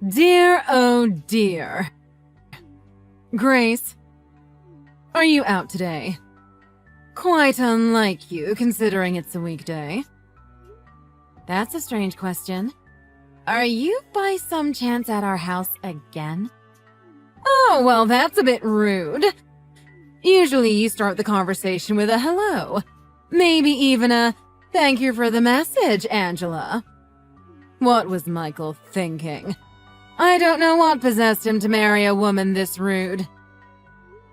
Dear, oh dear. Grace, are you out today? Quite unlike you, considering it's a weekday. That's a strange question. Are you by some chance at our house again? Oh, well, that's a bit rude. Usually you start the conversation with a hello. Maybe even a thank you for the message, Angela. What was Michael thinking? I don't know what possessed him to marry a woman this rude.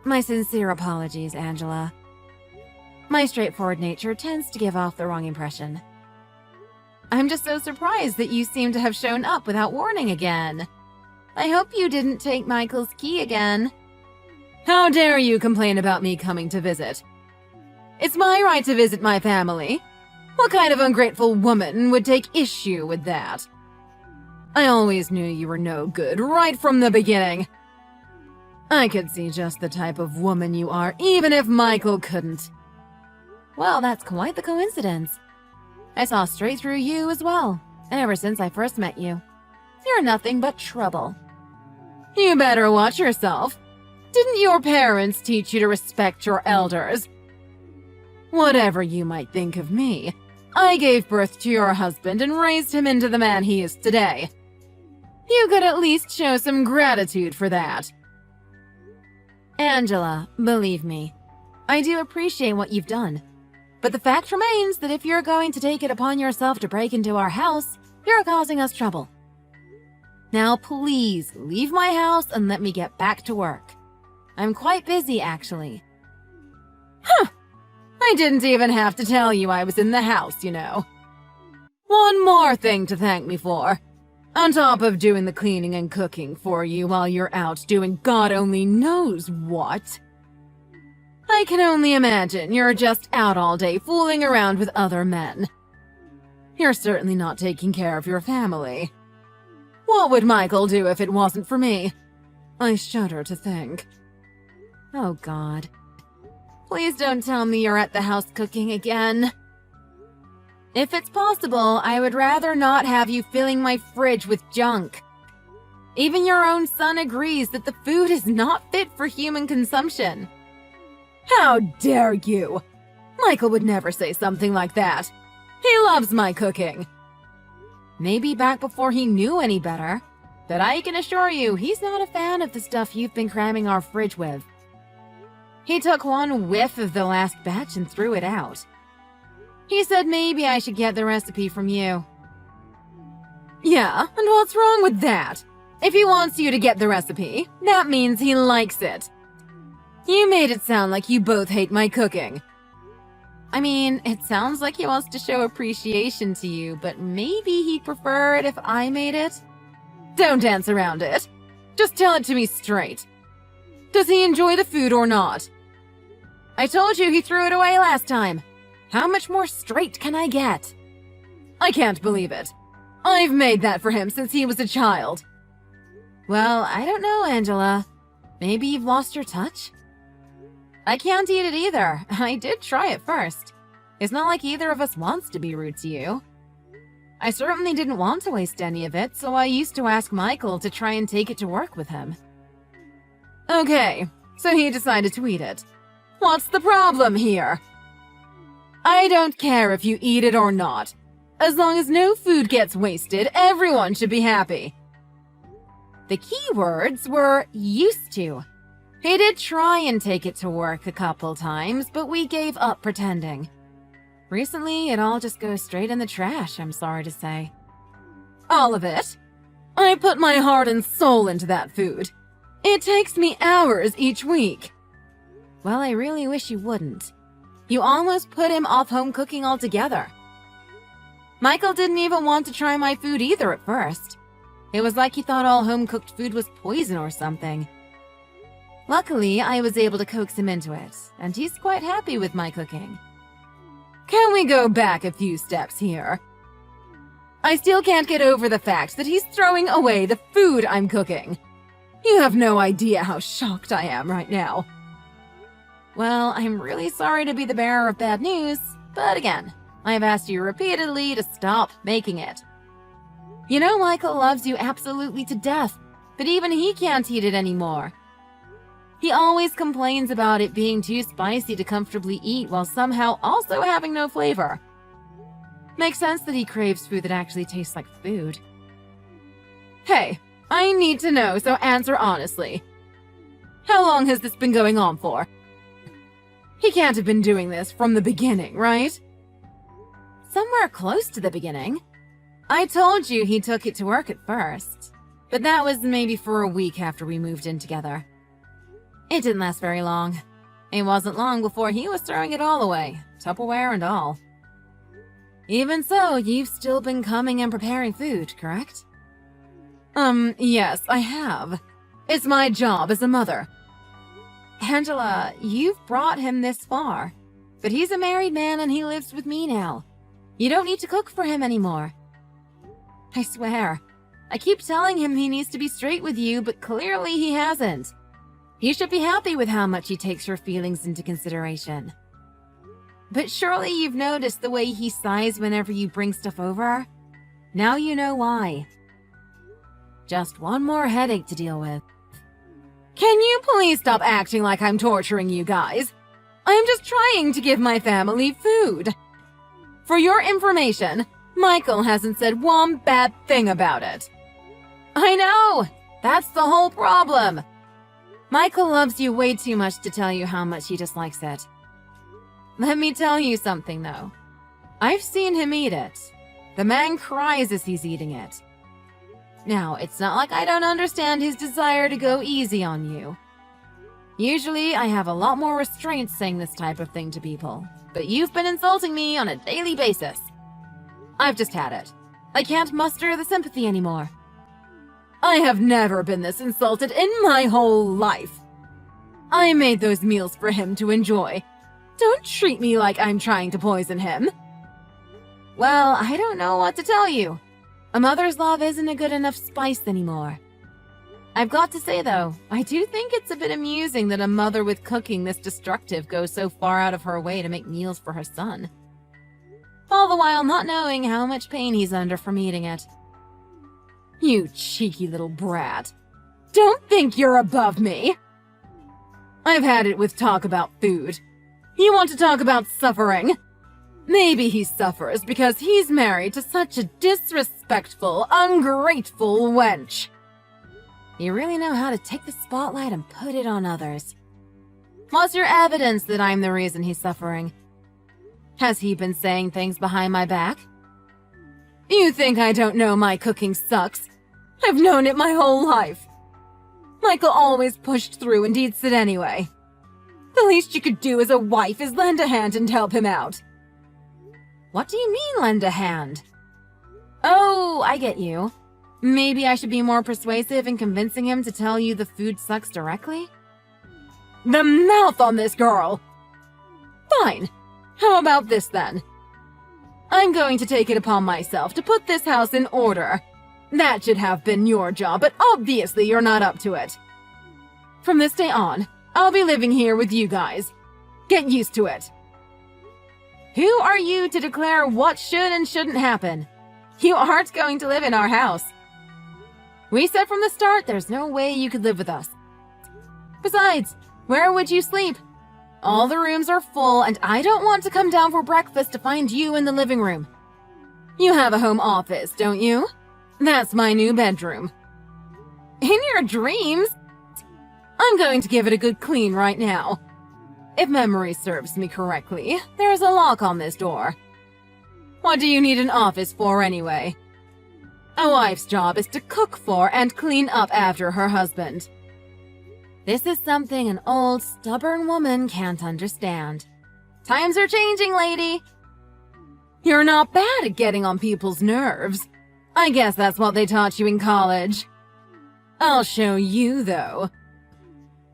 My sincere apologies, Angela. My straightforward nature tends to give off the wrong impression. I'm just so surprised that you seem to have shown up without warning again. I hope you didn't take Michael's key again. How dare you complain about me coming to visit? It's my right to visit my family. What kind of ungrateful woman would take issue with that? I always knew you were no good right from the beginning. I could see just the type of woman you are, even if Michael couldn't. Well, that's quite the coincidence. I saw straight through you as well, ever since I first met you. You're nothing but trouble. You better watch yourself. Didn't your parents teach you to respect your elders? Whatever you might think of me, I gave birth to your husband and raised him into the man he is today. You could at least show some gratitude for that. Angela, believe me, I do appreciate what you've done. But the fact remains that if you're going to take it upon yourself to break into our house, you're causing us trouble. Now please, leave my house and let me get back to work. I'm quite busy, actually. Huh! I didn't even have to tell you I was in the house, you know. One more thing to thank me for. On top of doing the cleaning and cooking for you while you're out doing God only knows what. I can only imagine you're just out all day fooling around with other men. You're certainly not taking care of your family. What would Michael do if it wasn't for me? I shudder to think. Oh God. Please don't tell me you're at the house cooking again. If it's possible, I would rather not have you filling my fridge with junk. Even your own son agrees that the food is not fit for human consumption. How dare you! Michael would never say something like that. He loves my cooking. Maybe back before he knew any better, but I can assure you he's not a fan of the stuff you've been cramming our fridge with. He took one whiff of the last batch and threw it out. He said maybe I should get the recipe from you. Yeah, and what's wrong with that? If he wants you to get the recipe, that means he likes it. You made it sound like you both hate my cooking. I mean, it sounds like he wants to show appreciation to you, but maybe he'd prefer it if I made it? Don't dance around it. Just tell it to me straight. Does he enjoy the food or not? I told you he threw it away last time. How much more straight can I get? I can't believe it. I've made that for him since he was a child. Well, I don't know, Angela. Maybe you've lost your touch? I can't eat it either. I did try it first. It's not like either of us wants to be rude to you. I certainly didn't want to waste any of it, so I used to ask Michael to try and take it to work with him. Okay, so he decided to eat it. What's the problem here? I don't care if you eat it or not. As long as no food gets wasted, everyone should be happy. The key words were used to. He did try and take it to work a couple times, but we gave up pretending. Recently, it all just goes straight in the trash, I'm sorry to say. All of it? I put my heart and soul into that food. It takes me hours each week. Well, I really wish you wouldn't. You almost put him off home cooking altogether. Michael didn't even want to try my food either at first. It was like he thought all home-cooked food was poison or something. Luckily, I was able to coax him into it, and he's quite happy with my cooking. Can we go back a few steps here? I still can't get over the fact that he's throwing away the food I'm cooking. You have no idea how shocked I am right now. Well, I'm really sorry to be the bearer of bad news, but again, I've asked you repeatedly to stop making it. You know Michael loves you absolutely to death, but even he can't eat it anymore. He always complains about it being too spicy to comfortably eat while somehow also having no flavor. Makes sense that he craves food that actually tastes like food. Hey, I need to know, so answer honestly. How long has this been going on for? He can't have been doing this from the beginning, right? Somewhere close to the beginning. I told you he took it to work at first, but that was maybe for a week after we moved in together. It didn't last very long. It wasn't long before he was throwing it all away, Tupperware and all. Even so, you've still been coming and preparing food, correct? Yes, I have. It's my job as a mother. Angela, you've brought him this far, but he's a married man and he lives with me now. You don't need to cook for him anymore. I swear, I keep telling him he needs to be straight with you, but clearly he hasn't. You should be happy with how much he takes your feelings into consideration. But surely you've noticed the way he sighs whenever you bring stuff over? Now you know why. Just one more headache to deal with. Can you please stop acting like I'm torturing you guys? I'm just trying to give my family food. For your information, Michael hasn't said one bad thing about it. I know! That's the whole problem. Michael loves you way too much to tell you how much he dislikes it. Let me tell you something, though. I've seen him eat it. The man cries as he's eating it. Now, it's not like I don't understand his desire to go easy on you. Usually, I have a lot more restraint saying this type of thing to people, but you've been insulting me on a daily basis. I've just had it. I can't muster the sympathy anymore. I have never been this insulted in my whole life. I made those meals for him to enjoy. Don't treat me like I'm trying to poison him. Well, I don't know what to tell you. A mother's love isn't a good enough spice anymore. I've got to say, though, I do think it's a bit amusing that a mother with cooking this destructive goes so far out of her way to make meals for her son. All the while not knowing how much pain he's under from eating it. You cheeky little brat. Don't think you're above me. I've had it with talk about food. You want to talk about suffering? Maybe he suffers because he's married to such a disrespectful, ungrateful wench. You really know how to take the spotlight and put it on others. What's your evidence that I'm the reason he's suffering? Has he been saying things behind my back? You think I don't know my cooking sucks? I've known it my whole life. Michael always pushed through and eats it anyway. The least you could do as a wife is lend a hand and help him out. What do you mean, lend a hand? Oh, I get you. Maybe I should be more persuasive in convincing him to tell you the food sucks directly? The mouth on this girl! Fine. How about this then? I'm going to take it upon myself to put this house in order. That should have been your job, but obviously you're not up to it. From this day on, I'll be living here with you guys. Get used to it. Who are you to declare what should and shouldn't happen? You aren't going to live in our house. We said from the start there's no way you could live with us. Besides, where would you sleep? All the rooms are full, and I don't want to come down for breakfast to find you in the living room. You have a home office, don't you? That's my new bedroom. In your dreams? I'm going to give it a good clean right now. If memory serves me correctly, there's a lock on this door. What do you need an office for anyway? A wife's job is to cook for and clean up after her husband. This is something an old, stubborn woman can't understand. Times are changing, lady. You're not bad at getting on people's nerves. I guess that's what they taught you in college. I'll show you, though.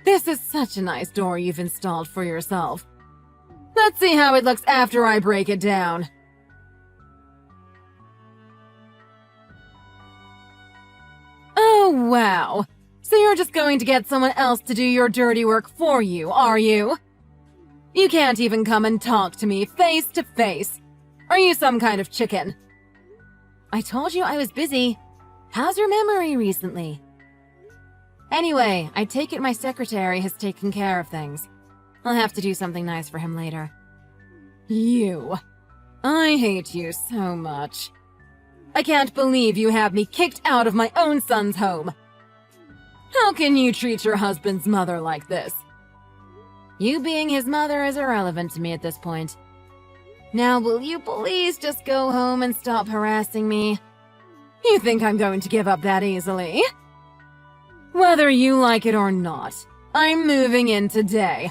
This is such a nice door you've installed for yourself. Let's see how it looks after I break it down. Oh, wow. So you're just going to get someone else to do your dirty work for you, are you? You can't even come and talk to me face to face. Are you some kind of chicken? I told you I was busy. How's your memory recently? Anyway, I take it my secretary has taken care of things. I'll have to do something nice for him later. You. I hate you so much. I can't believe you have me kicked out of my own son's home. How can you treat your husband's mother like this? You being his mother is irrelevant to me at this point. Now will you please just go home and stop harassing me? You think I'm going to give up that easily? Whether you like it or not, I'm moving in today.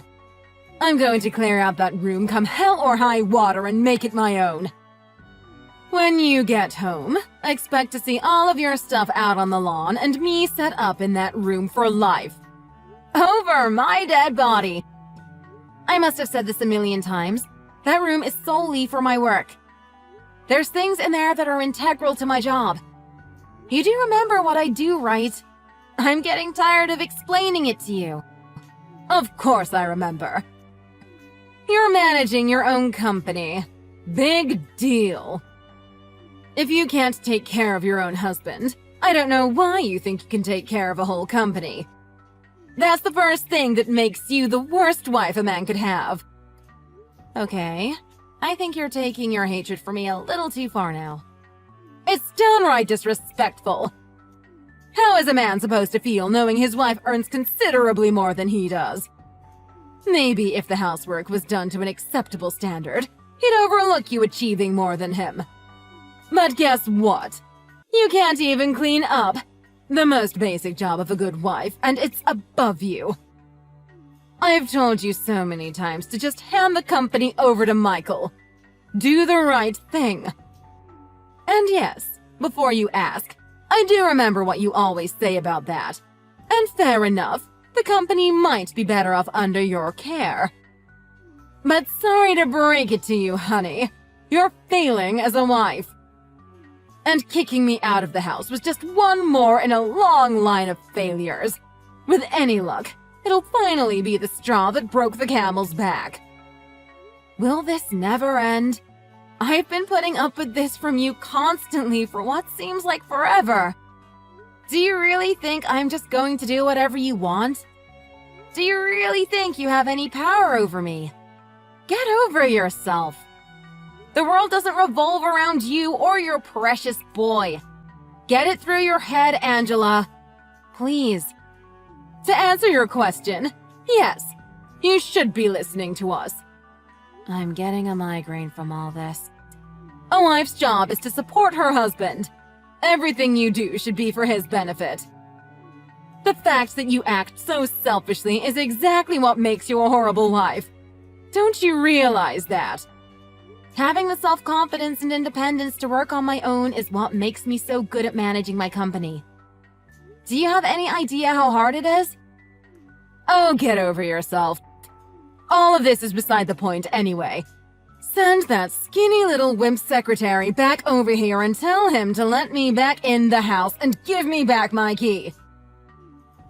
I'm going to clear out that room come hell or high water and make it my own. When you get home, expect to see all of your stuff out on the lawn and me set up in that room for life. Over my dead body. I must have said this a million times. That room is solely for my work. There's things in there that are integral to my job. You do remember what I do, right? I'm getting tired of explaining it to you. Of course I remember. You're managing your own company. Big deal. If you can't take care of your own husband, I don't know why you think you can take care of a whole company. That's the first thing that makes you the worst wife a man could have. Okay, I think you're taking your hatred for me a little too far now. It's downright disrespectful. How is a man supposed to feel knowing his wife earns considerably more than he does? Maybe if the housework was done to an acceptable standard, he'd overlook you achieving more than him. But guess what? You can't even clean up. The most basic job of a good wife, and it's above you. I've told you so many times to just hand the company over to Michael. Do the right thing. And yes, before you ask, I do remember what you always say about that. And fair enough, the company might be better off under your care. But sorry to break it to you, honey. You're failing as a wife. And kicking me out of the house was just one more in a long line of failures. With any luck, it'll finally be the straw that broke the camel's back. Will this never end? I've been putting up with this from you constantly for what seems like forever. Do you really think I'm just going to do whatever you want? Do you really think you have any power over me? Get over yourself. The world doesn't revolve around you or your precious boy. Get it through your head, Angela. Please. To answer your question, yes, you should be listening to us. I'm getting a migraine from all this. A wife's job is to support her husband. Everything you do should be for his benefit. The fact that you act so selfishly is exactly what makes you a horrible wife. Don't you realize that? Having the self-confidence and independence to work on my own is what makes me so good at managing my company. Do you have any idea how hard it is? Oh, get over yourself. All of this is beside the point anyway. Send that skinny little wimp secretary back over here and tell him to let me back in the house and give me back my key.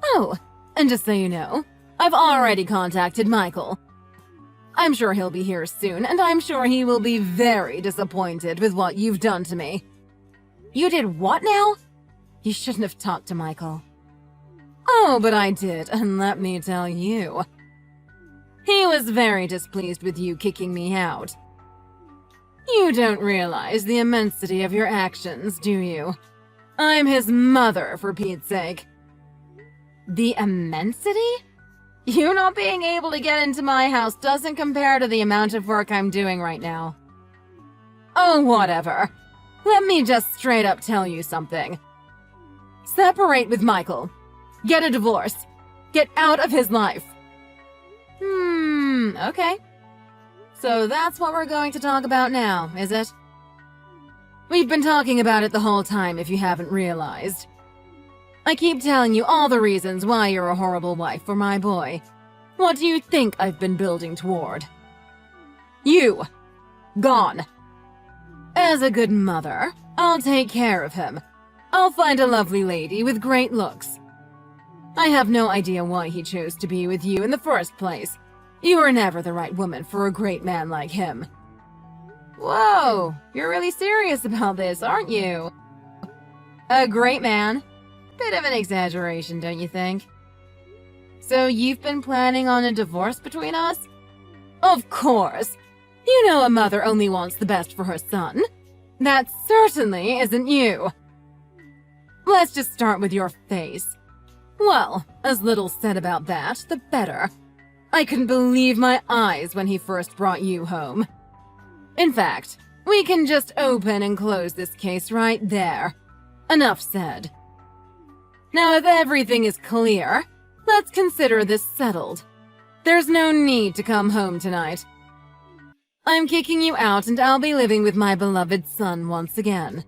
Oh, and just so you know, I've already contacted Michael. I'm sure he'll be here soon, and I'm sure he will be very disappointed with what you've done to me. You did what now? You shouldn't have talked to Michael. Oh, but I did, and let me tell you. He was very displeased with you kicking me out. You don't realize the immensity of your actions, do you? I'm his mother, for Pete's sake. The immensity? You not being able to get into my house doesn't compare to the amount of work I'm doing right now. Oh, whatever. Let me just straight up tell you something. Separate with Michael. Get a divorce. Get out of his life. Okay. So that's what we're going to talk about now, is it? We've been talking about it the whole time, if you haven't realized. I keep telling you all the reasons why you're a horrible wife for my boy. What do you think I've been building toward? You. Gone. As a good mother, I'll take care of him. I'll find a lovely lady with great looks. I have no idea why he chose to be with you in the first place. You were never the right woman for a great man like him. Whoa, you're really serious about this, aren't you? A great man. Bit of an exaggeration, don't you think? So you've been planning on a divorce between us? Of course. You know a mother only wants the best for her son. That certainly isn't you. Let's just start with your face. Well, as little said about that, the better. I couldn't believe my eyes when he first brought you home. In fact, we can just open and close this case right there. Enough said. Now, if everything is clear, let's consider this settled. There's no need to come home tonight. I'm kicking you out and I'll be living with my beloved son once again.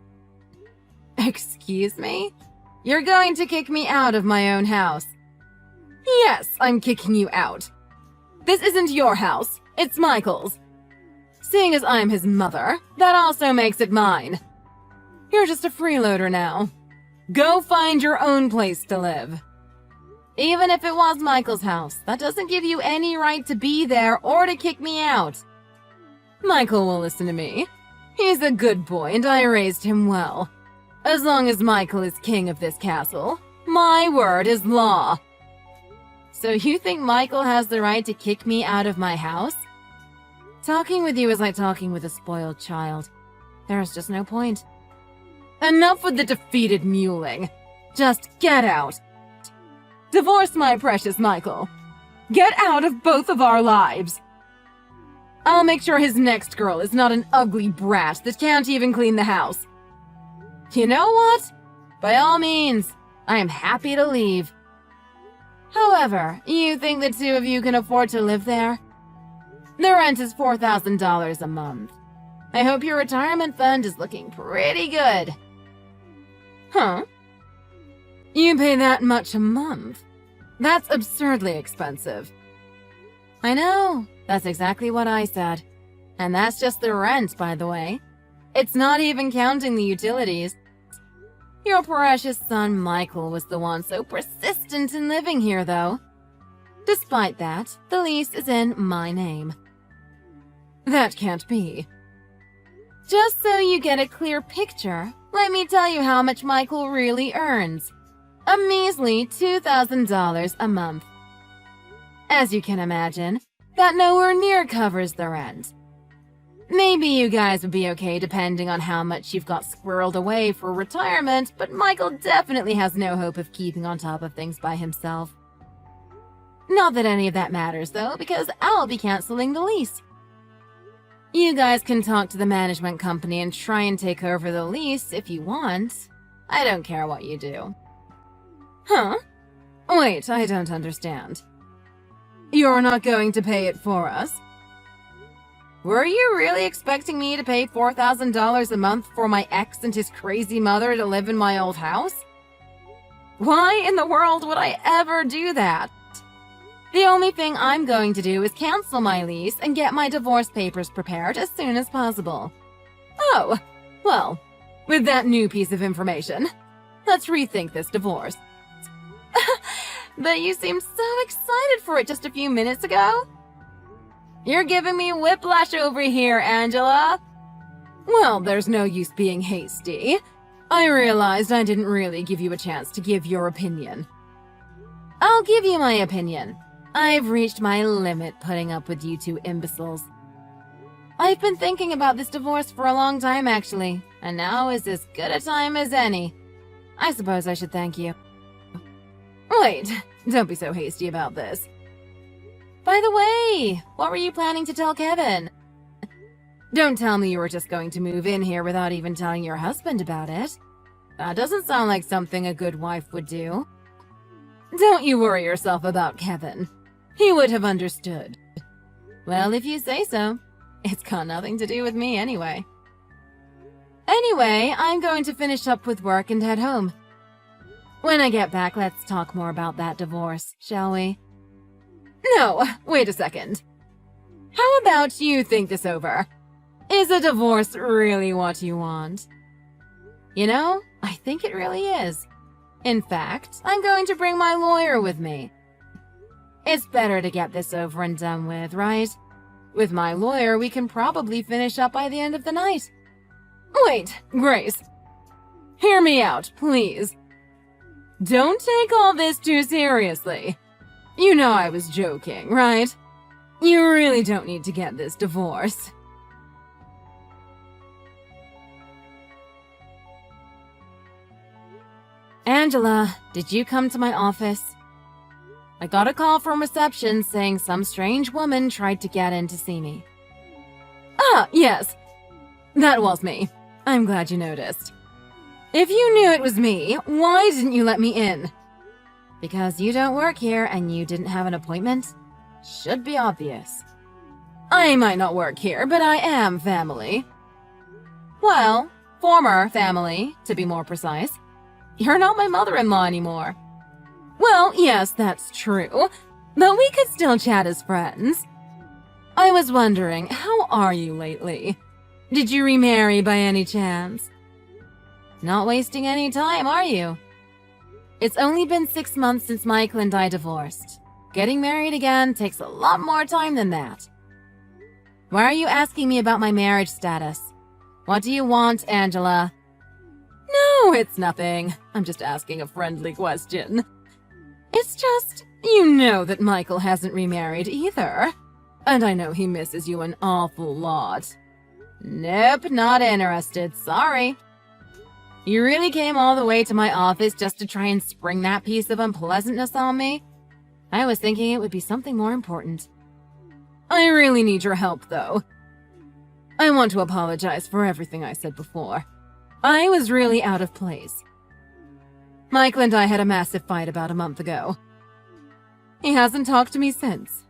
Excuse me? You're going to kick me out of my own house? Yes, I'm kicking you out. This isn't your house, it's Michael's. Seeing as I'm his mother, that also makes it mine. You're just a freeloader now. Go find your own place to live. Even if it was Michael's house, that doesn't give you any right to be there or to kick me out. Michael will listen to me. He's a good boy and I raised him well. As long as Michael is king of this castle, my word is law. So you think Michael has the right to kick me out of my house? Talking with you is like talking with a spoiled child. There's just no point. Enough with the defeated mewling. Just get out. Divorce my precious Michael. Get out of both of our lives. I'll make sure his next girl is not an ugly brat that can't even clean the house. You know what? By all means, I am happy to leave. However, you think the two of you can afford to live there? The rent is $4,000 a month. I hope your retirement fund is looking pretty good. Huh? You pay that much a month? That's absurdly expensive. I know, that's exactly what I said. And that's just the rent, by the way. It's not even counting the utilities. Your precious son Michael was the one so persistent in living here, though. Despite that, the lease is in my name. That can't be. Just so you get a clear picture, let me tell you how much Michael really earns. A measly $2,000 a month. As you can imagine, that nowhere near covers the rent. Maybe you guys would be okay depending on how much you've got squirreled away for retirement, but Michael definitely has no hope of keeping on top of things by himself. Not that any of that matters, though, because I'll be canceling the lease. You guys can talk to the management company and try and take over the lease if you want. I don't care what you do. Huh? Wait, I don't understand. You're not going to pay it for us? Were you really expecting me to pay $4,000 a month for my ex and his crazy mother to live in my old house? Why in the world would I ever do that? The only thing I'm going to do is cancel my lease and get my divorce papers prepared as soon as possible. Oh, well, with that new piece of information, let's rethink this divorce. But you seemed so excited for it just a few minutes ago. You're giving me whiplash over here, Angela. Well, there's no use being hasty. I realized I didn't really give you a chance to give your opinion. I'll give you my opinion. I've reached my limit putting up with you two imbeciles. I've been thinking about this divorce for a long time, actually, and now is as good a time as any. I suppose I should thank you. Wait, don't be so hasty about this. By the way, what were you planning to tell Kevin? Don't tell me you were just going to move in here without even telling your husband about it. That doesn't sound like something a good wife would do. Don't you worry yourself about Kevin. He would have understood. Well, if you say so. It's got nothing to do with me anyway. Anyway, I'm going to finish up with work and head home. When I get back, let's talk more about that divorce, shall we? No, wait a second. How about you think this over? Is a divorce really what you want? You know, I think it really is. In fact, I'm going to bring my lawyer with me. It's better to get this over and done with, right? With my lawyer, we can probably finish up by the end of the night. Wait, Grace. Hear me out, please. Don't take all this too seriously. You know I was joking, right? You really don't need to get this divorce. Angela, did you come to my office? I got a call from reception saying some strange woman tried to get in to see me. Ah, yes. That was me. I'm glad you noticed. If you knew it was me, why didn't you let me in? Because you don't work here and you didn't have an appointment? Should be obvious. I might not work here, but I am family. Well, former family, to be more precise. You're not my mother-in-law anymore. Well, yes, that's true, but we could still chat as friends. I was wondering, how are you lately? Did you remarry by any chance? Not wasting any time, are you? It's only been 6 months since Michael and I divorced. Getting married again takes a lot more time than that. Why are you asking me about my marriage status? What do you want, Angela? No, it's nothing. I'm just asking a friendly question. It's just, you know that Michael hasn't remarried either. And I know he misses you an awful lot. Nope, not interested, sorry. You really came all the way to my office just to try and spring that piece of unpleasantness on me? I was thinking it would be something more important. I really need your help, though. I want to apologize for everything I said before. I was really out of place. Michael and I had a massive fight about a month ago. He hasn't talked to me since.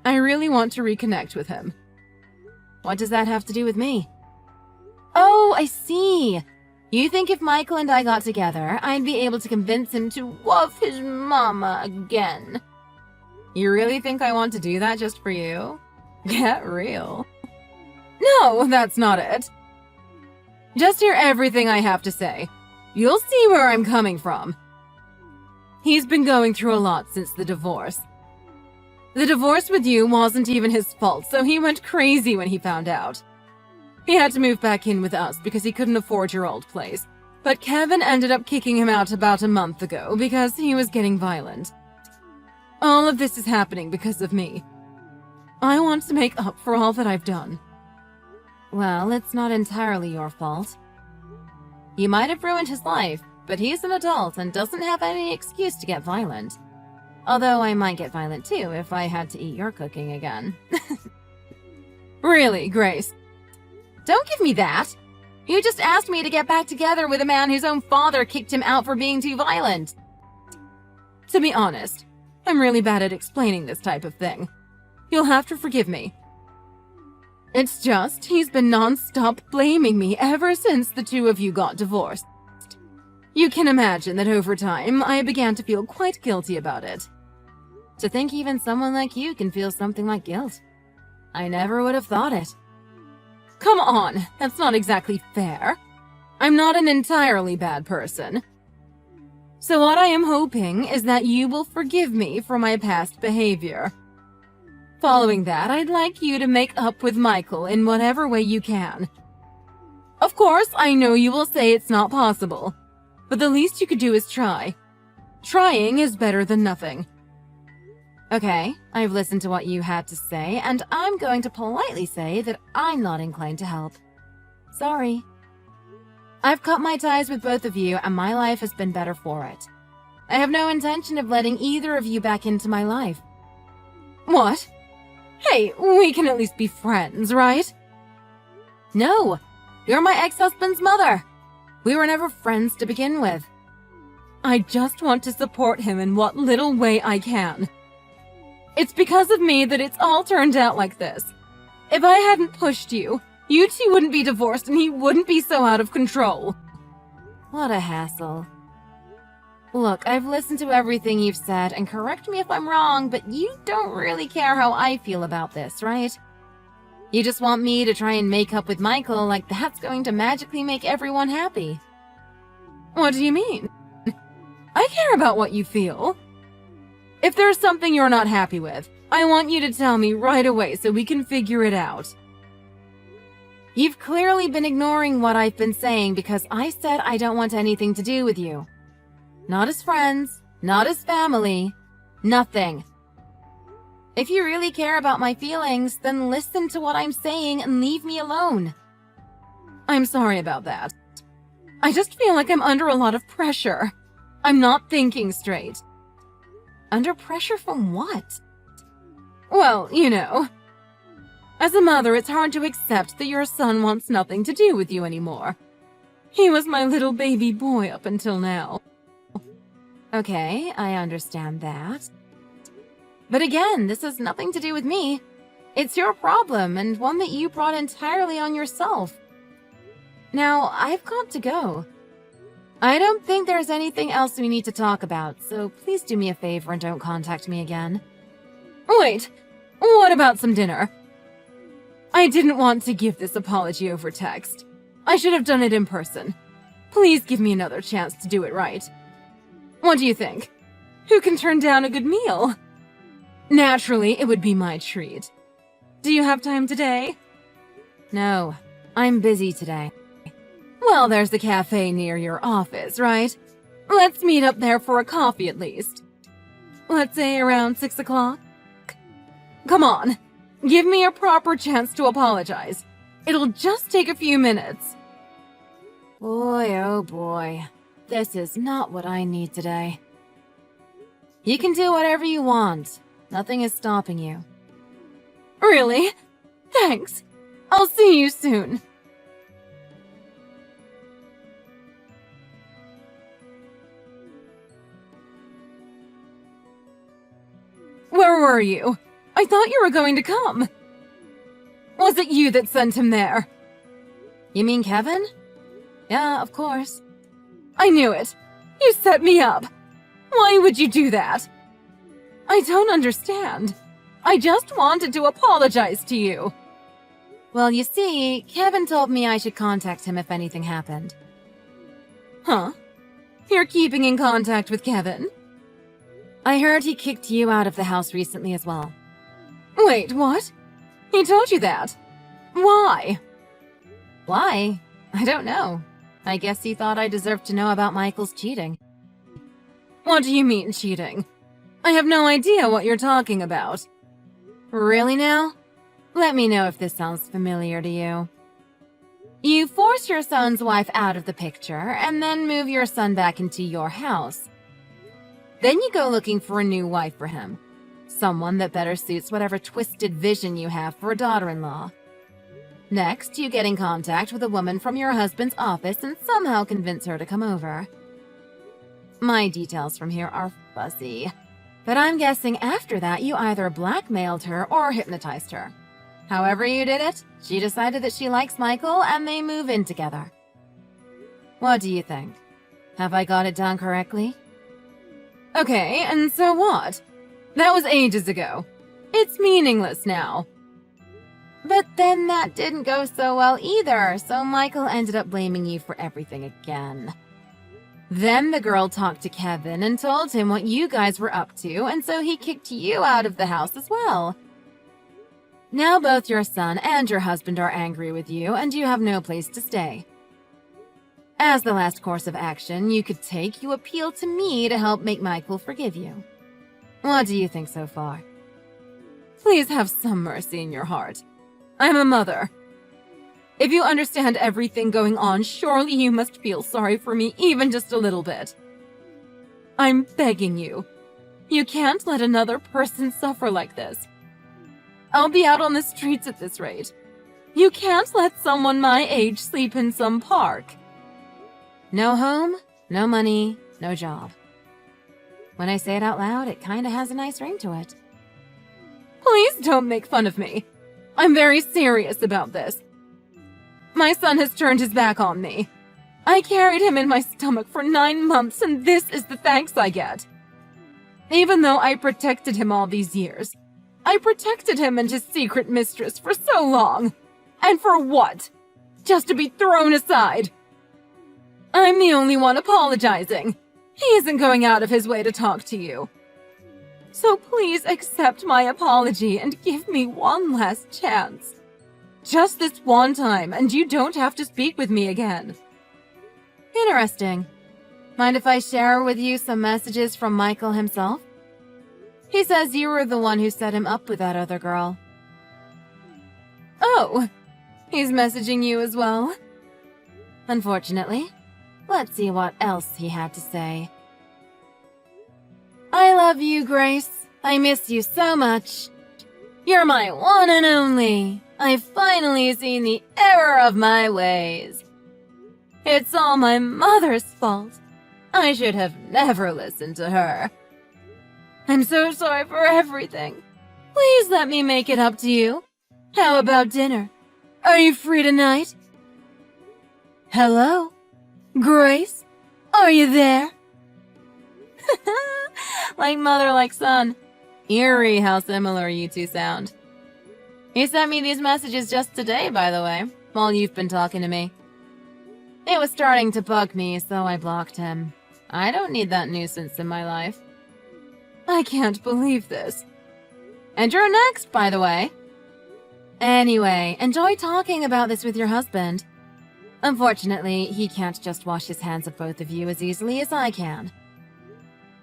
I really want to reconnect with him. What does that have to do with me? Oh, I see. You think if Michael and I got together, I'd be able to convince him to love his mama again. You really think I want to do that just for you? Get real. No, that's not it. Just hear everything I have to say. You'll see where I'm coming from. He's been going through a lot since the divorce. The divorce with you wasn't even his fault, so he went crazy when he found out. He had to move back in with us because he couldn't afford your old place. But Kevin ended up kicking him out about a month ago because he was getting violent. All of this is happening because of me. I want to make up for all that I've done. Well, it's not entirely your fault. You might have ruined his life, but he's an adult and doesn't have any excuse to get violent. Although I might get violent too if I had to eat your cooking again. Really, Grace? Don't give me that! You just asked me to get back together with a man whose own father kicked him out for being too violent. To be honest, I'm really bad at explaining this type of thing. You'll have to forgive me. It's just, he's been non-stop blaming me ever since the two of you got divorced. You can imagine that over time, I began to feel quite guilty about it. To think even someone like you can feel something like guilt. I never would have thought it. Come on, that's not exactly fair. I'm not an entirely bad person. So what I am hoping is that you will forgive me for my past behavior. Following that, I'd like you to make up with Michael in whatever way you can. Of course, I know you will say it's not possible, but the least you could do is try. Trying is better than nothing. Okay, I've listened to what you had to say, and I'm going to politely say that I'm not inclined to help. Sorry. I've cut my ties with both of you, and my life has been better for it. I have no intention of letting either of you back into my life. What? Hey, we can at least be friends, right? No, you're my ex-husband's mother. We were never friends to begin with. I just want to support him in what little way I can. It's because of me that it's all turned out like this. If I hadn't pushed you, you two wouldn't be divorced and he wouldn't be so out of control. What a hassle. Look, I've listened to everything you've said, and correct me if I'm wrong, but you don't really care how I feel about this, right? You just want me to try and make up with Michael like that's going to magically make everyone happy. What do you mean? I care about what you feel. If there's something you're not happy with, I want you to tell me right away so we can figure it out. You've clearly been ignoring what I've been saying because I said I don't want anything to do with you. Not as friends, not as family, nothing. If you really care about my feelings, then listen to what I'm saying and leave me alone. I'm sorry about that. I just feel like I'm under a lot of pressure. I'm not thinking straight. Under pressure from what? Well, you know. As a mother, it's hard to accept that your son wants nothing to do with you anymore. He was my little baby boy up until now. Okay, I understand that. But again, this has nothing to do with me. It's your problem, and one that you brought entirely on yourself. Now, I've got to go. I don't think there's anything else we need to talk about, so please do me a favor and don't contact me again. Wait, what about some dinner? I didn't want to give this apology over text. I should have done it in person. Please give me another chance to do it right. What do you think? Who can turn down a good meal? Naturally, it would be my treat. Do you have time today? No, I'm busy today. Well, there's the cafe near your office, right? Let's meet up there for a coffee at least. Let's say around 6 o'clock. Come on, give me a proper chance to apologize. It'll just take a few minutes. Boy, oh boy, this is not what I need today. You can do whatever you want. Nothing is stopping you. Really? Thanks. I'll see you soon. Where were you? I thought you were going to come. Was it you that sent him there? You mean Kevin? Yeah, of course. I knew it. You set me up. Why would you do that? I don't understand. I just wanted to apologize to you. Well, you see, Kevin told me I should contact him if anything happened. Huh? You're keeping in contact with Kevin? I heard he kicked you out of the house recently as well. Wait, what? He told you that? Why? Why? I don't know. I guess he thought I deserved to know about Michael's cheating. What do you mean, cheating? I have no idea what you're talking about. Really now? Let me know if this sounds familiar to you. You force your son's wife out of the picture and then move your son back into your house. Then you go looking for a new wife for him. Someone that better suits whatever twisted vision you have for a daughter-in-law. Next, you get in contact with a woman from your husband's office and somehow convince her to come over. My details from here are fuzzy, but I'm guessing after that you either blackmailed her or hypnotized her. However you did it, she decided that she likes Michael and they move in together. What do you think? Have I got it down correctly? Okay, and so what? That was ages ago. It's meaningless now. But then that didn't go so well either, so Michael ended up blaming you for everything again. Then the girl talked to Kevin and told him what you guys were up to, and so he kicked you out of the house as well. Now both your son and your husband are angry with you, and you have no place to stay. As the last course of action you could take, you appeal to me to help make Michael forgive you. What do you think so far? Please have some mercy in your heart. I'm a mother. If you understand everything going on, surely you must feel sorry for me even just a little bit. I'm begging you. You can't let another person suffer like this. I'll be out on the streets at this rate. You can't let someone my age sleep in some park. No home, no money, no job. When I say it out loud, it kinda has a nice ring to it. Please don't make fun of me. I'm very serious about this. My son has turned his back on me. I carried him in my stomach for 9 months, and this is the thanks I get. Even though I protected him all these years, I protected him and his secret mistress for so long. And for what? Just to be thrown aside. I'm the only one apologizing. He isn't going out of his way to talk to you. So please accept my apology and give me one last chance. Just this one time, and you don't have to speak with me again. Interesting. Mind if I share with you some messages from Michael himself? He says you were the one who set him up with that other girl. Oh, he's messaging you as well? Unfortunately. Let's see what else he had to say. I love you, Grace. I miss you so much. You're my one and only. I've finally seen the error of my ways. It's all my mother's fault. I should have never listened to her. I'm so sorry for everything. Please let me make it up to you. How about dinner? Are you free tonight? Hello? Grace? Are you there? Like mother, like son. Eerie how similar you two sound. He sent me these messages just today, by the way, while you've been talking to me. It was starting to bug me, so I blocked him. I don't need that nuisance in my life. I can't believe this. And you're next, by the way. Anyway, enjoy talking about this with your husband. Unfortunately, he can't just wash his hands of both of you as easily as I can.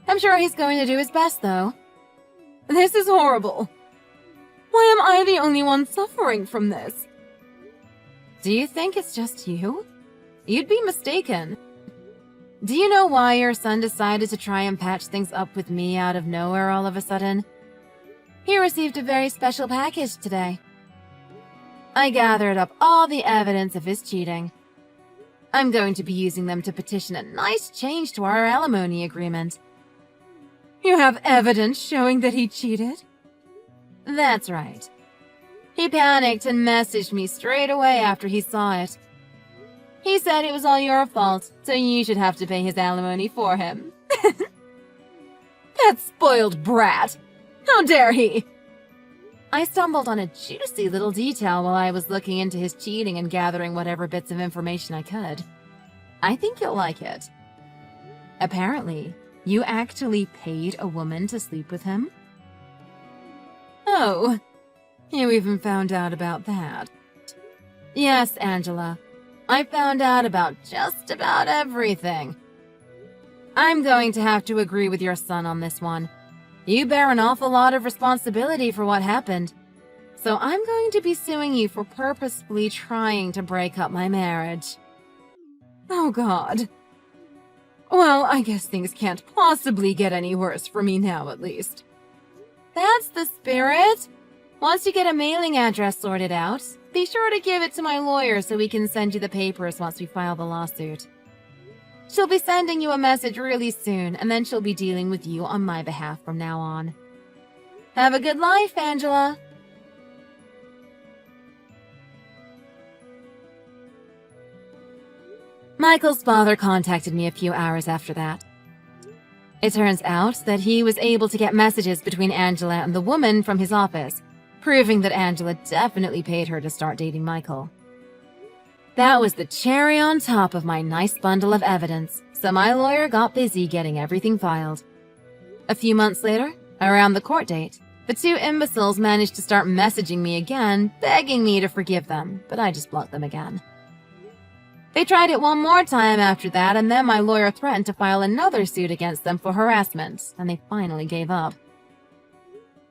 I'm sure he's going to do his best, though. This is horrible. Why am I the only one suffering from this? Do you think it's just you? You'd be mistaken. Do you know why your son decided to try and patch things up with me out of nowhere all of a sudden? He received a very special package today. I gathered up all the evidence of his cheating. I'm going to be using them to petition a nice change to our alimony agreement. You have evidence showing that he cheated? That's right. He panicked and messaged me straight away after he saw it. He said it was all your fault, so you should have to pay his alimony for him. That spoiled brat! How dare he! I stumbled on a juicy little detail while I was looking into his cheating and gathering whatever bits of information I could. I think you'll like it. Apparently, you actually paid a woman to sleep with him? Oh, you even found out about that. Yes, Angela. I found out about just about everything. I'm going to have to agree with your son on this one. You bear an awful lot of responsibility for what happened. So I'm going to be suing you for purposefully trying to break up my marriage. Oh God. Well, I guess things can't possibly get any worse for me now, at least. That's the spirit. Once you get a mailing address sorted out, be sure to give it to my lawyer so we can send you the papers once we file the lawsuit. She'll be sending you a message really soon, and then she'll be dealing with you on my behalf from now on. Have a good life, Angela. Michael's father contacted me a few hours after that. It turns out that he was able to get messages between Angela and the woman from his office, proving that Angela definitely paid her to start dating Michael. That was the cherry on top of my nice bundle of evidence, so my lawyer got busy getting everything filed. A few months later, around the court date, the two imbeciles managed to start messaging me again, begging me to forgive them, but I just blocked them again. They tried it one more time after that, and then my lawyer threatened to file another suit against them for harassment, and they finally gave up.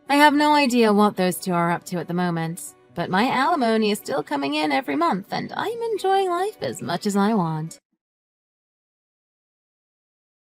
I have no idea what those two are up to at the moment, but my alimony is still coming in every month, and I'm enjoying life as much as I want.